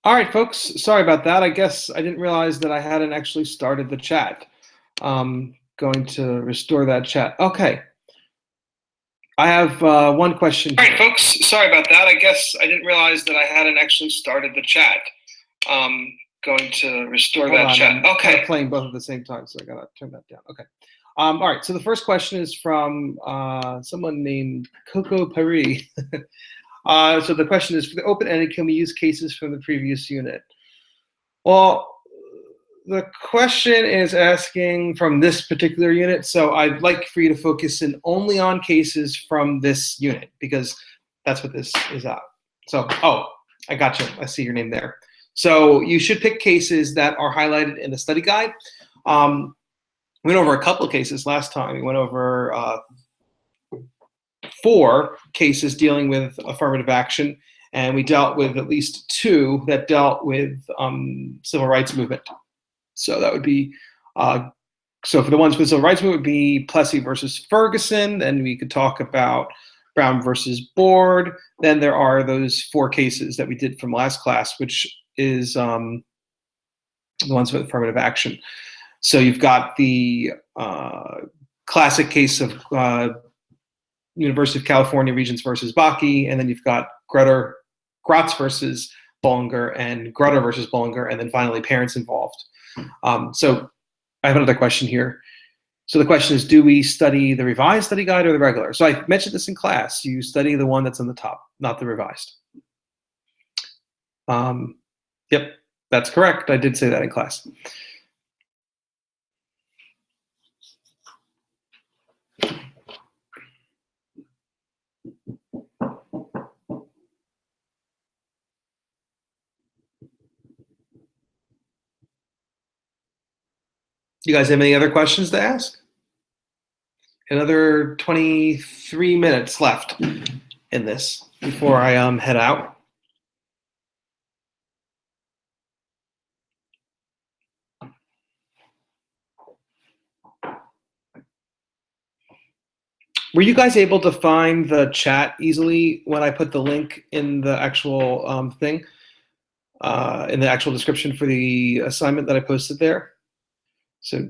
All right, folks, sorry about that. I guess I didn't realize that I hadn't actually started the chat. Going to restore that chat. Okay. I have one question. All right, folks, sorry about that. I guess I didn't realize that I hadn't actually started the chat. Going to restore that chat. Okay. I'm playing both at the same time, so I gotta turn that down. Okay. All right, so the first question is from someone named Coco Paris. So the question is, for the open-ended, can we use cases from the previous unit? Well, the question is asking from this particular unit, so I'd like for you to focus in only on cases from this unit, because that's what this is at. So, oh, I got you. I see your name there. So you should pick cases that are highlighted in the study guide. We went over a couple of cases last time. We went over 4 cases dealing with affirmative action, and we dealt with at least 2 that dealt with civil rights movement. So that would be, so for the ones with civil rights movement would be Plessy versus Ferguson. Then we could talk about Brown versus Board. Then there are those 4 cases that we did from last class, which is the ones with affirmative action. So you've got the classic case of University of California Regents versus Bakke, and then you've got Gratz versus Bollinger and Grutter versus Bollinger, and then finally parents involved. So I have another question here. So the question is, do we study the revised study guide or the regular? So I mentioned this in class. You study the one that's on the top, not the revised. Yep, that's correct. I did say that in class. You guys have any other questions to ask? Another 23 minutes left in this before I head out. Were you guys able to find the chat easily when I put the link in the actual thing, in the actual description for the assignment that I posted there? So,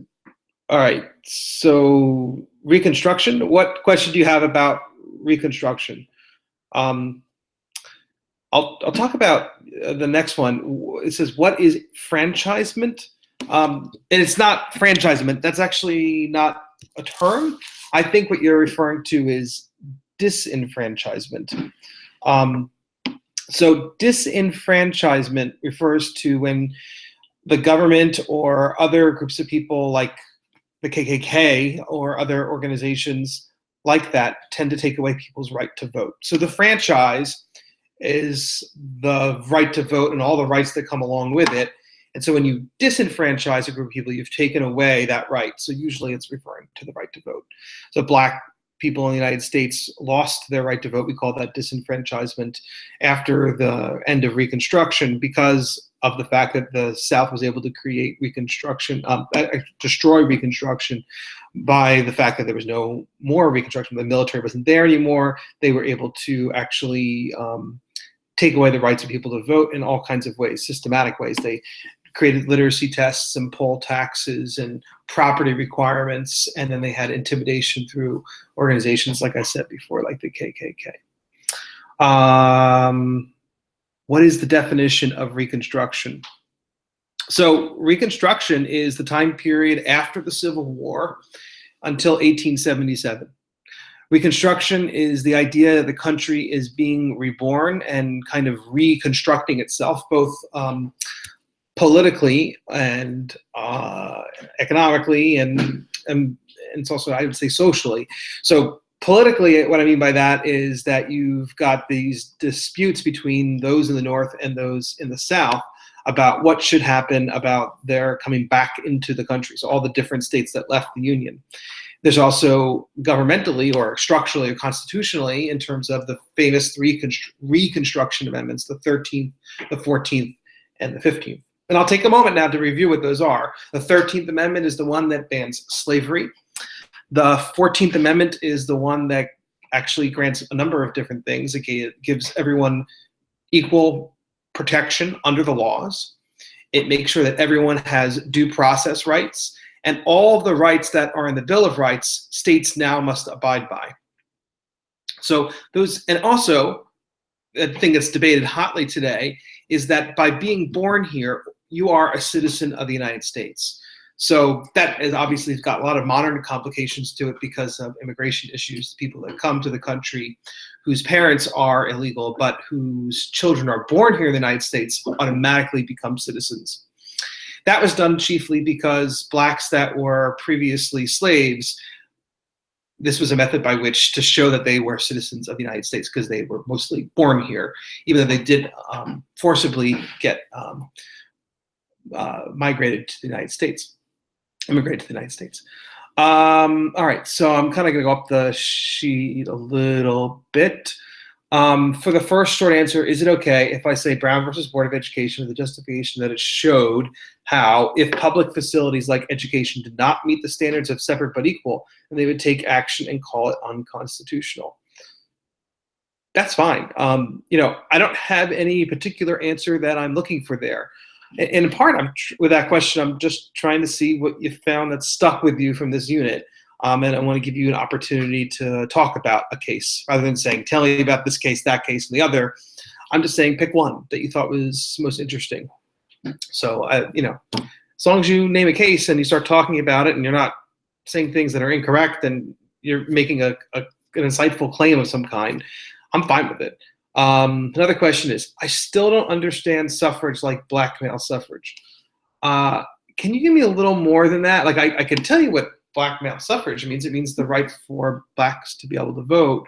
all right, so Reconstruction, what question do you have about Reconstruction? I'll talk about the next one. It says, what is franchisement? And it's not franchisement, that's actually not a term. I think what you're referring to is disenfranchisement. So disenfranchisement refers to when the government or other groups of people like the KKK or other organizations like that tend to take away people's right to vote. So the franchise is the right to vote and all the rights that come along with it. And so when you disenfranchise a group of people, you've taken away that right. So usually it's referring to the right to vote. So Black people in the United States lost their right to vote. We call that disenfranchisement after the end of Reconstruction because of the fact that the South was able to create Reconstruction, destroy Reconstruction by the fact that there was no more Reconstruction. The military wasn't there anymore. They were able to actually take away the rights of people to vote in all kinds of ways, systematic ways. They created literacy tests and poll taxes and property requirements, and then they had intimidation through organizations, like I said before, like the KKK. What is the definition of Reconstruction? So Reconstruction is the time period after the Civil War until 1877. Reconstruction is the idea that the country is being reborn and kind of reconstructing itself, both politically and economically, and it's also, I would say, socially. So politically, what I mean by that is that you've got these disputes between those in the North and those in the South about what should happen about their coming back into the country. So all the different states that left the Union. There's also governmentally or structurally or constitutionally in terms of the famous 3 Reconstruction amendments, the 13th, the 14th, and the 15th. And I'll take a moment now to review what those are. The 13th Amendment is the one that bans slavery. The 14th Amendment is the one that actually grants a number of different things. It gives everyone equal protection under the laws. It makes sure that everyone has due process rights, and all of the rights that are in the Bill of Rights, states now must abide by. So those, and also, the thing that's debated hotly today is that by being born here, you are a citizen of the United States. So that is obviously got a lot of modern complications to it because of immigration issues. People that come to the country whose parents are illegal, but whose children are born here in the United States automatically become citizens. That was done chiefly because blacks that were previously slaves, this was a method by which to show that they were citizens of the United States because they were mostly born here, even though they did forcibly get migrated to the United States, immigrated to the United States. All right, so I'm kind of going to go up the sheet a little bit. For the first short answer, is it okay if I say Brown versus Board of Education with the justification that it showed how if public facilities like education did not meet the standards of separate but equal, then they would take action and call it unconstitutional? That's fine. I don't have any particular answer that I'm looking for there. And in part, with that question, I'm just trying to see what you found that stuck with you from this unit. And I want to give you an opportunity to talk about a case rather than saying, tell me about this case, that case, and the other. I'm just saying pick one that you thought was most interesting. So, as long as you name a case and you start talking about it and you're not saying things that are incorrect and you're making an insightful claim of some kind, I'm fine with it. Another question is, I still don't understand suffrage like black male suffrage. Can you give me a little more than that? Like I can tell you what black male suffrage means. It means the right for blacks to be able to vote.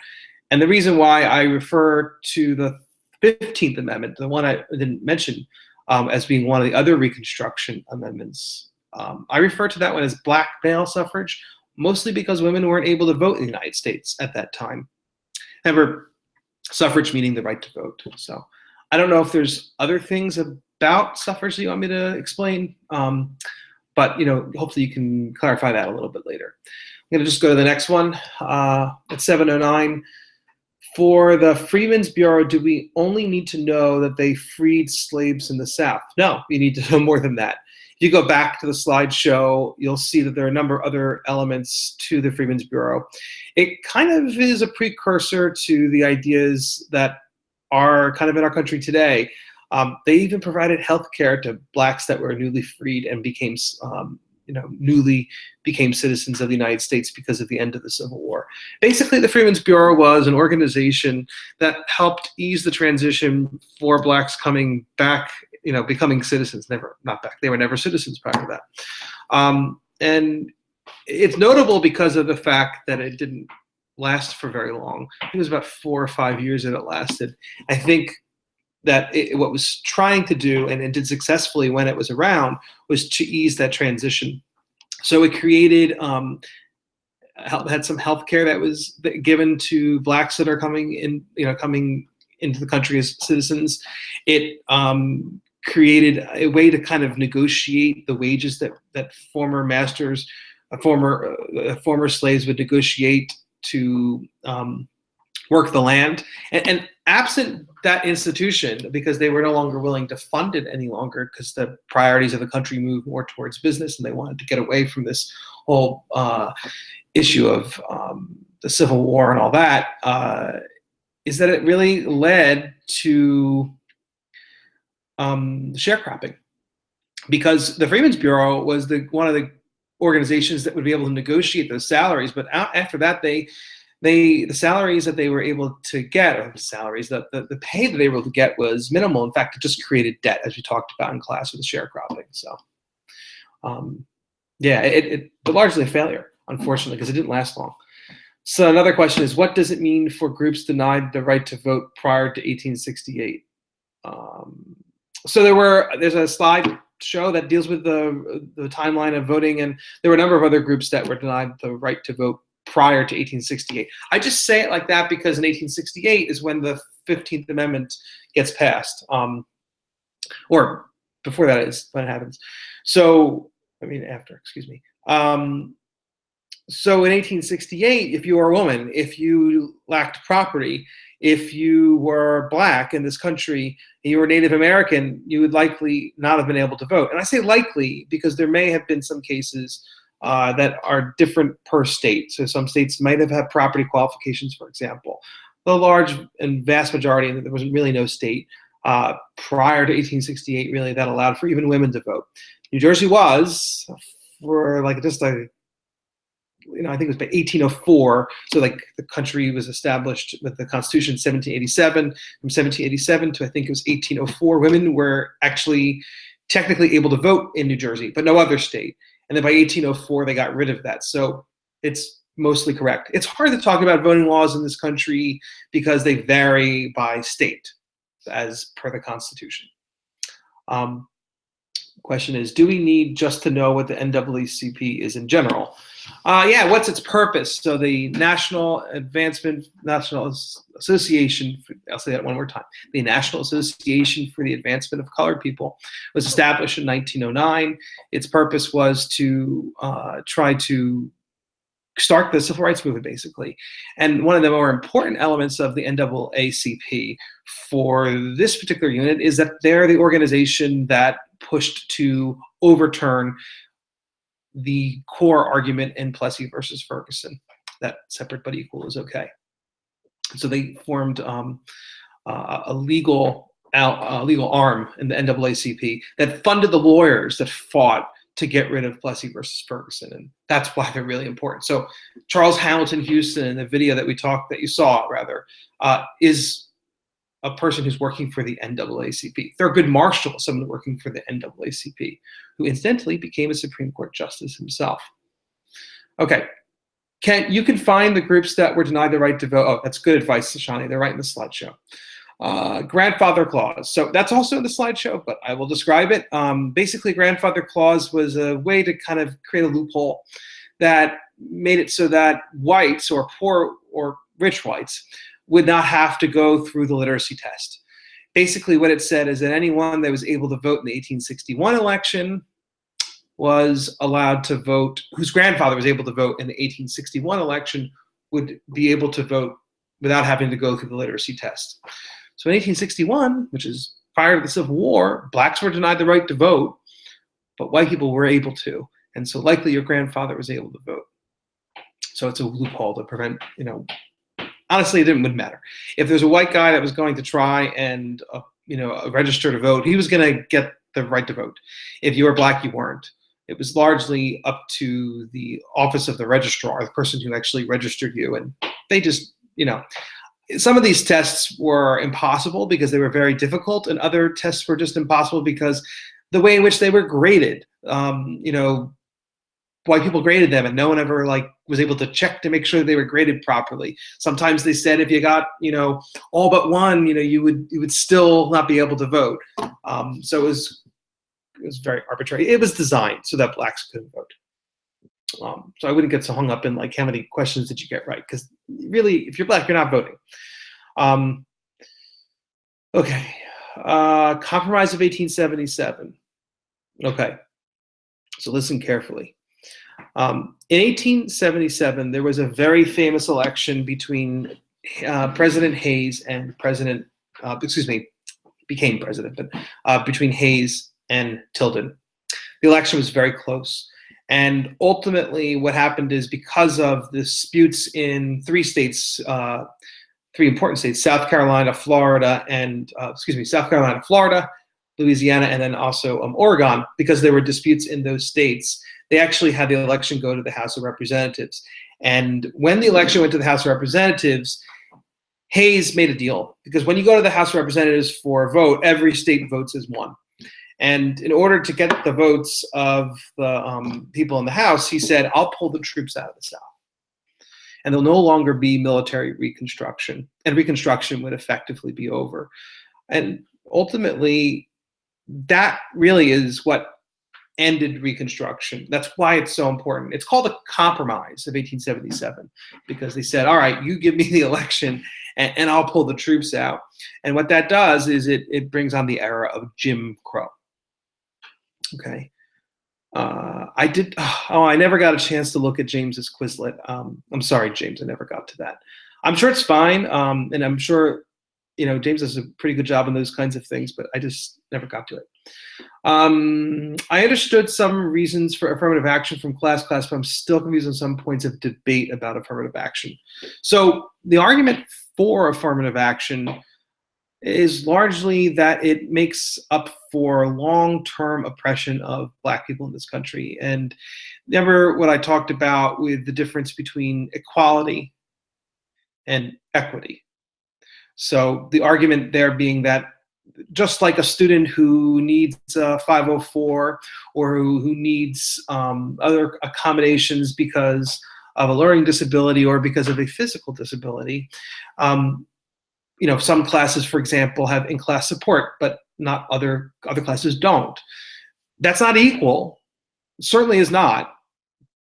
And the reason why I refer to the 15th Amendment, the one I didn't mention, as being one of the other Reconstruction amendments, I refer to that one as black male suffrage, mostly because women weren't able to vote in the United States at that time. However, suffrage meaning the right to vote. So I don't know if there's other things about suffrage that you want me to explain, but hopefully you can clarify that a little bit later. I'm going to just go to the next one at 709. For the Freedmen's Bureau, do we only need to know that they freed slaves in the South? No, you need to know more than that. If you go back to the slideshow, you'll see that there are a number of other elements to the Freedmen's Bureau. It kind of is a precursor to the ideas that are kind of in our country today. They even provided health care to blacks that were newly freed and became citizens of the United States because of the end of the Civil War. Basically, the Freedmen's Bureau was an organization that helped ease the transition for blacks coming back, becoming citizens. Not back. They were never citizens prior to that. And it's notable because of the fact that it didn't last for very long. It was about 4 or 5 years that it lasted. I think that what it was trying to do, and it did successfully when it was around, was to ease that transition. So it created, had some health care that was given to blacks that are coming into the country as citizens. It created a way to kind of negotiate the wages that former masters, former slaves would negotiate to work the land. And absent that institution, because they were no longer willing to fund it any longer because the priorities of the country moved more towards business and they wanted to get away from this whole issue of the Civil War and all that, is that it really led to sharecropping. Because the Freedmen's Bureau was one of the organizations that would be able to negotiate those salaries, but after that, the salaries that they were able to get, or the pay that they were able to get was minimal. In fact, it just created debt, as we talked about in class with the sharecropping. So, it largely a failure, unfortunately, because it didn't last long. So another question is, what does it mean for groups denied the right to vote prior to 1868? So there's a slide show that deals with the timeline of voting, and there were a number of other groups that were denied the right to vote prior to 1868. I just say it like that because in 1868 is when the 15th Amendment gets passed, or before that is when it happens. So, excuse me. So in 1868, if you were a woman, if you lacked property, if you were Black in this country and you were Native American, you would likely not have been able to vote. And I say likely because there may have been some cases that are different per state. So some states might have had property qualifications, for example. The large and vast majority, and there was really no state prior to 1868 really that allowed for even women to vote. New Jersey was for like just a, I think it was by 1804. So like the country was established with the Constitution in 1787. From 1787 to I think it was 1804, women were actually technically able to vote in New Jersey, but no other state. And then by 1804, they got rid of that. So it's mostly correct. It's hard to talk about voting laws in this country because they vary by state as per the Constitution. Question is, do we need just to know what the NAACP is in general? Yeah, what's its purpose? So the National Association, I'll say that one more time. The National Association for the Advancement of Colored People was established in 1909. Its purpose was to try to start the civil rights movement, basically. And one of the more important elements of the NAACP for this particular unit is that they're the organization that pushed to overturn the core argument in Plessy versus Ferguson, that separate but equal is okay. So they formed a legal arm in the NAACP that funded the lawyers that fought to get rid of Plessy versus Ferguson, and that's why they're really important. So Charles Hamilton Houston, in the video that you saw, is a person who's working for the NAACP. Thurgood Marshall, someone working for the NAACP, who incidentally became a Supreme Court justice himself. Okay, you can find the groups that were denied the right to vote. Oh, that's good advice, Shani. They're right in the slideshow. Grandfather clause. So that's also in the slideshow, but I will describe it. Basically, grandfather clause was a way to kind of create a loophole that made it so that whites or poor or rich whites would not have to go through the literacy test. Basically, what it said is that anyone that was able to vote in the 1861 election was allowed to vote, whose grandfather was able to vote in the 1861 election would be able to vote without having to go through the literacy test. So in 1861, which is prior to the Civil War, blacks were denied the right to vote, but white people were able to. And so likely your grandfather was able to vote. So it's a loophole to prevent, honestly, it wouldn't matter. If there's a white guy that was going to try and, register to vote, he was going to get the right to vote. If you were black, you weren't. It was largely up to the office of the registrar, the person who actually registered you. And they just, some of these tests were impossible because they were very difficult, and other tests were just impossible because the way in which they were graded, white people graded them and no one ever was able to check to make sure they were graded properly. Sometimes they said if you got, all but one, you would still not be able to vote. So it was very arbitrary. It was designed so that blacks couldn't vote. So I wouldn't get so hung up in how many questions did you get right, because really, if you're black, you're not voting. Okay, Compromise of 1877. Okay, so listen carefully. In 1877, there was a very famous election between President Hayes and became president, but between Hayes and Tilden. The election was very close. And ultimately, what happened is because of disputes in three important states, South Carolina, Florida, Louisiana, and then also Oregon, because there were disputes in those states, they actually had the election go to the House of Representatives. And when the election went to the House of Representatives, Hayes made a deal, because when you go to the House of Representatives for a vote, every state votes as one. And in order to get the votes of the people in the House, he said, I'll pull the troops out of the South. And there'll no longer be military Reconstruction. And Reconstruction would effectively be over. And ultimately, that really is what ended Reconstruction. That's why it's so important. It's called the Compromise of 1877, because they said, all right, you give me the election and I'll pull the troops out. And what that does is it brings on the era of Jim Crow. Okay. I never got a chance to look at James's Quizlet. I'm sorry, James, I never got to that. I'm sure it's fine, and I'm sure James does a pretty good job on those kinds of things, but I just never got to it. I understood some reasons for affirmative action from class, but I'm still confused on some points of debate about affirmative action. So the argument for affirmative action is largely that it makes up for long-term oppression of Black people in this country. And remember what I talked about with the difference between equality and equity. So the argument there being that just like a student who needs a 504 or who needs other accommodations because of a learning disability or because of a physical disability, some classes, for example, have in-class support, but not other classes don't. That's not equal. It certainly is not,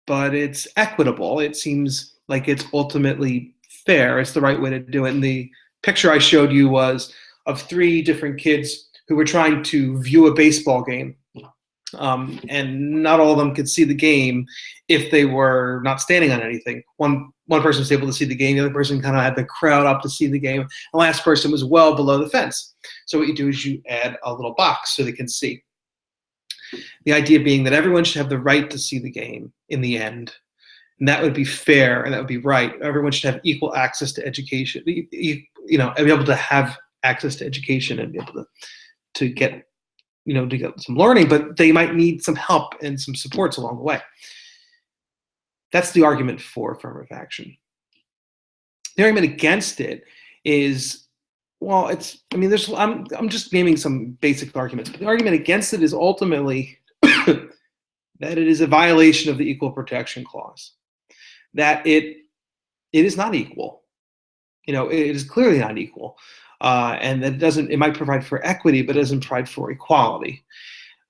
but it's equitable. It seems like it's ultimately fair. It's the right way to do it. And the picture I showed you was of 3 different kids who were trying to view a baseball game. And not all of them could see the game if they were not standing on anything. One person was able to see the game, the other person kind of had to crowd up to see the game. The last person was well below the fence. So what you do is you add a little box so they can see. The idea being that everyone should have the right to see the game in the end. And that would be fair and that would be right. Everyone should have equal access to education, and be able to have access to education and be able to get some learning, but they might need some help and some supports along the way. That's the argument for affirmative action. The argument against it is, well, I'm just naming some basic arguments, but the argument against it is ultimately that it is a violation of the Equal Protection Clause, that it is not equal. It is clearly not equal. And that it might provide for equity, but it doesn't provide for equality.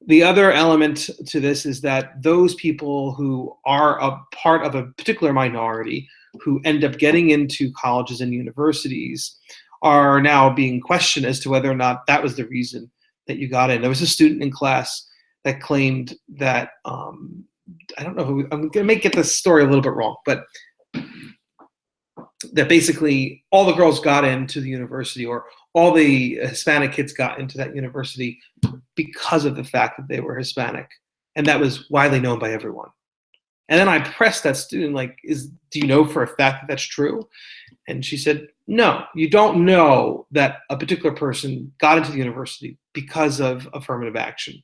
The other element to this is that those people who are a part of a particular minority who end up getting into colleges and universities are now being questioned as to whether or not that was the reason that you got in. There was a student in class that claimed that, I don't know I'm going to get this story a little bit wrong, but that basically all the girls got into the university, or all the Hispanic kids got into that university because of the fact that they were Hispanic. And that was widely known by everyone. And then I pressed that student, do you know for a fact that that's true? And she said, no, you don't know that a particular person got into the university because of affirmative action.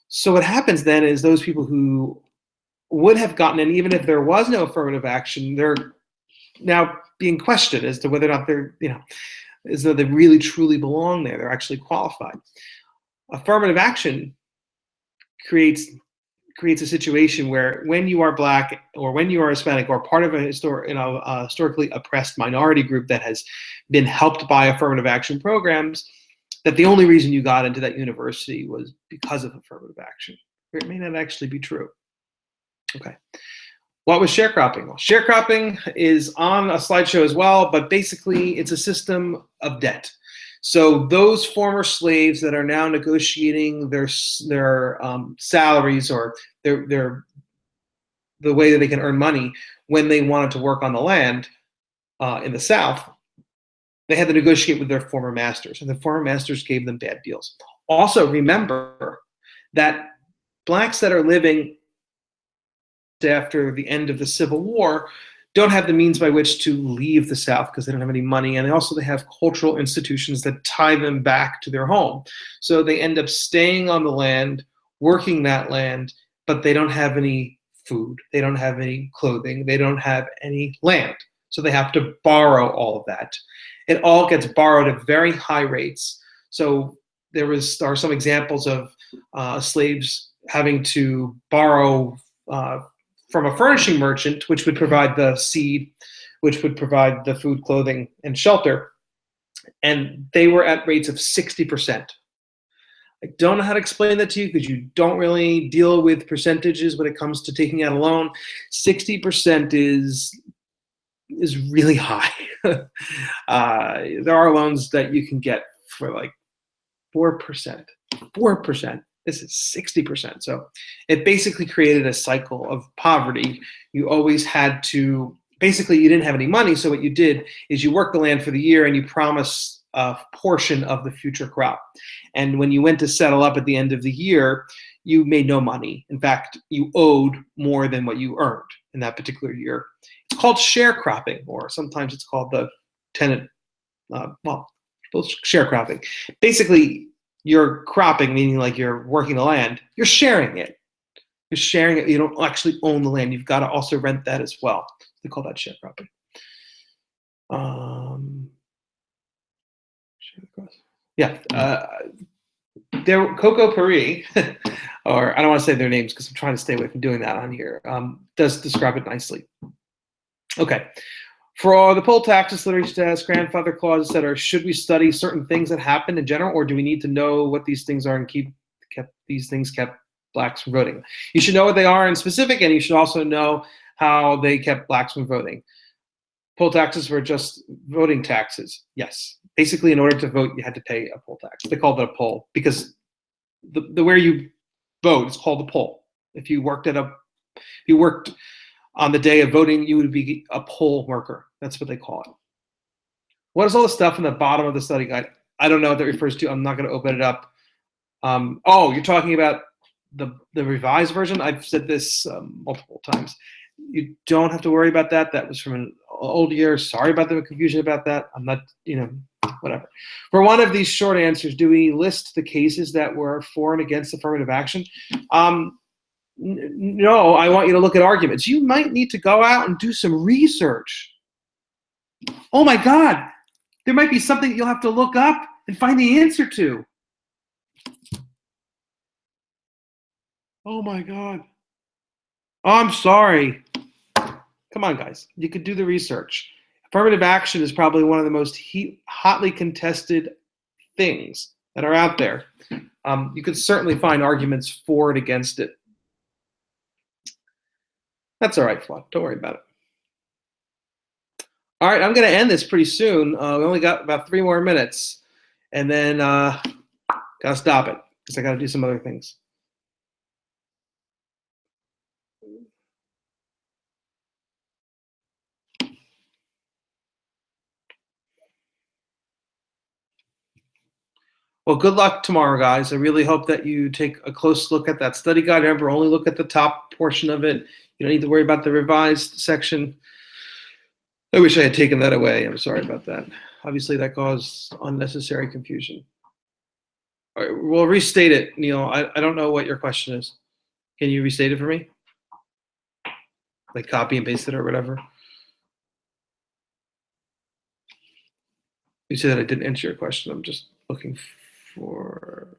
So what happens then is those people who would have gotten in, even if there was no affirmative action, they're now being questioned as to whether or not they're, as though they really truly belong there. They're actually qualified. Affirmative action creates a situation where when you are Black or when you are Hispanic or part of a historically oppressed minority group that has been helped by affirmative action programs, that the only reason you got into that university was because of affirmative action. It may not actually be true. Okay. What was sharecropping? Well, sharecropping is on a slideshow as well, but basically it's a system of debt. So those former slaves that are now negotiating their salaries or the way that they can earn money when they wanted to work on the land in the South, they had to negotiate with their former masters, and the former masters gave them bad deals. Also, remember that Blacks that are living after the end of the Civil War don't have the means by which to leave the South because they don't have any money, and they have cultural institutions that tie them back to their home. So they end up staying on the land, working that land, but they don't have any food, they don't have any clothing, they don't have any land. So they have to borrow all of that. It all gets borrowed at very high rates. So there are some examples of slaves having to borrow from a furnishing merchant, which would provide the seed, which would provide the food, clothing, and shelter. And they were at rates of 60%. I don't know how to explain that to you because you don't really deal with percentages when it comes to taking out a loan. 60% is really high. There are loans that you can get for 4%. 4%. This is 60%. So it basically created a cycle of poverty. You always had to basically you didn't have any money, so what you did is you worked the land for the year and you promised a portion of the future crop. And when you went to settle up at the end of the year, you made no money. In fact, you owed more than what you earned in that particular year. It's called sharecropping, or sometimes it's called the tenant, sharecropping. Basically, you're cropping, meaning like you're working the land, you're sharing it. You're sharing it. You don't actually own the land. You've got to also rent that as well. They call that sharecropping. They're Coco Paris, or I don't want to say their names because I'm trying to stay away from doing that on here, does describe it nicely. Okay. For all the poll taxes, literacy tests, grandfather clause, etc., should we study certain things that happened in general, or do we need to know what these things are and kept blacks from voting? You should know what they are in specific, and you should also know how they kept blacks from voting. Poll taxes were just voting taxes. Yes. Basically, in order to vote, you had to pay a poll tax. They called it a poll because the where you vote is called a poll. If you worked on the day of voting, you would be a poll worker. That's what they call it. What is all the stuff in the bottom of the study guide? I don't know what that refers to. I'm not going to open it up. Oh, you're talking about the revised version? I've said this multiple times. You don't have to worry about that. That was from an old year. Sorry about the confusion about that. I'm not, whatever. For one of these short answers, do we list the cases that were for and against affirmative action? No, I want you to look at arguments. You might need to go out and do some research. Oh my God, there might be something you'll have to look up and find the answer to. Oh my God. Oh, I'm sorry. Come on, guys. You could do the research. Affirmative action is probably one of the most hotly contested things that are out there. You could certainly find arguments for and against it. That's all right, Flo. Don't worry about it. All right, I'm going to end this pretty soon. We only got about 3 more minutes, and then got to stop it because I got to do some other things. Well, good luck tomorrow, guys. I really hope that you take a close look at that study guide. Remember, only look at the top portion of it. You don't need to worry about the revised section. I wish I had taken that away. I'm sorry about that. Obviously, that caused unnecessary confusion. All right, we'll restate it, Neil. I don't know what your question is. Can you restate it for me? Like copy and paste it or whatever? You said that I didn't answer your question. I'm just looking for...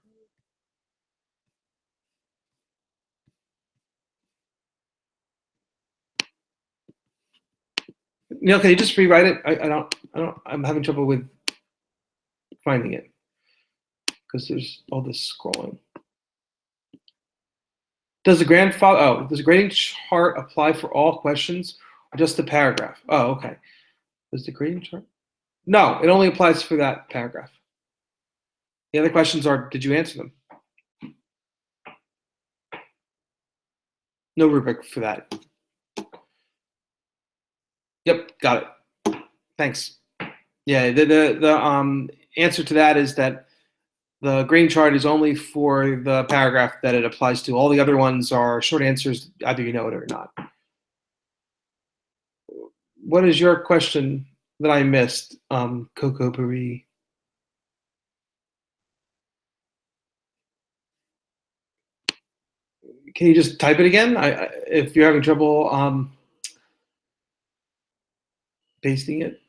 Neil, can you just rewrite it? I'm having trouble with finding it because there's all this scrolling. Does the grading chart apply for all questions or just the paragraph? Oh, okay. Does the grading chart? No, it only applies for that paragraph. The other questions are, did you answer them? No rubric for that. Yep, got it. Thanks. Yeah, the answer to that is that the grading chart is only for the paragraph that it applies to. All the other ones are short answers, either you know it or not. What is your question that I missed, Coco Paris? Can you just type it again? If you're having trouble pasting it.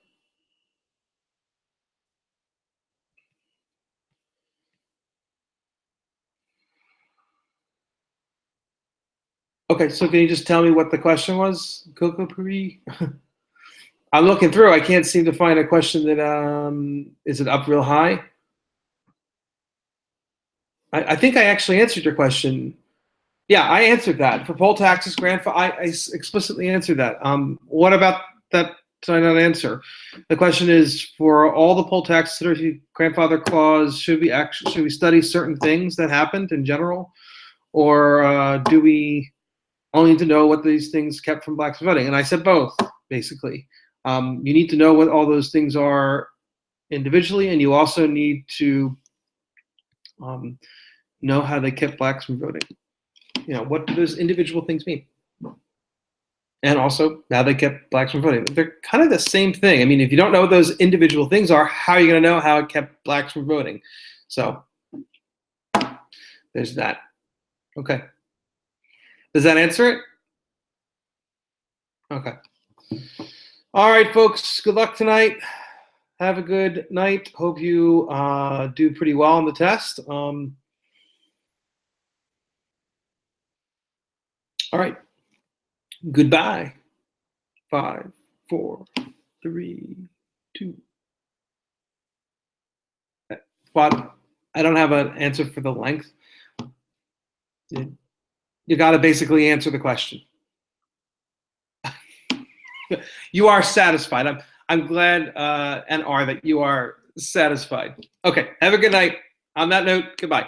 Okay, so can you just tell me what the question was, Coco Paris? I'm looking through. I can't seem to find a question that is it up real high? I think I actually answered your question. Yeah, I answered that. For poll taxes, I explicitly answered that. What about that? Did I not answer? The question is, for all the poll taxes, grandfather clause, should we study certain things that happened in general, or do we only need to know what these things kept from blacks voting? And I said both. basically. You need to know what all those things are individually, and you also need to know how they kept blacks from voting. What do those individual things mean? And also how they kept blacks from voting. They're kind of the same thing. I mean, if you don't know what those individual things are, how are you going to know how it kept blacks from voting? So there's that. Okay. Does that answer it? Okay. All right, folks. Good luck tonight. Have a good night. Hope you do pretty well on the test. All right. Goodbye. 5, 4, 3, 2. What? I don't have an answer for the length. You got to basically answer the question. You are satisfied. I'm glad, and are that you are satisfied. Okay. Have a good night. On that note, goodbye.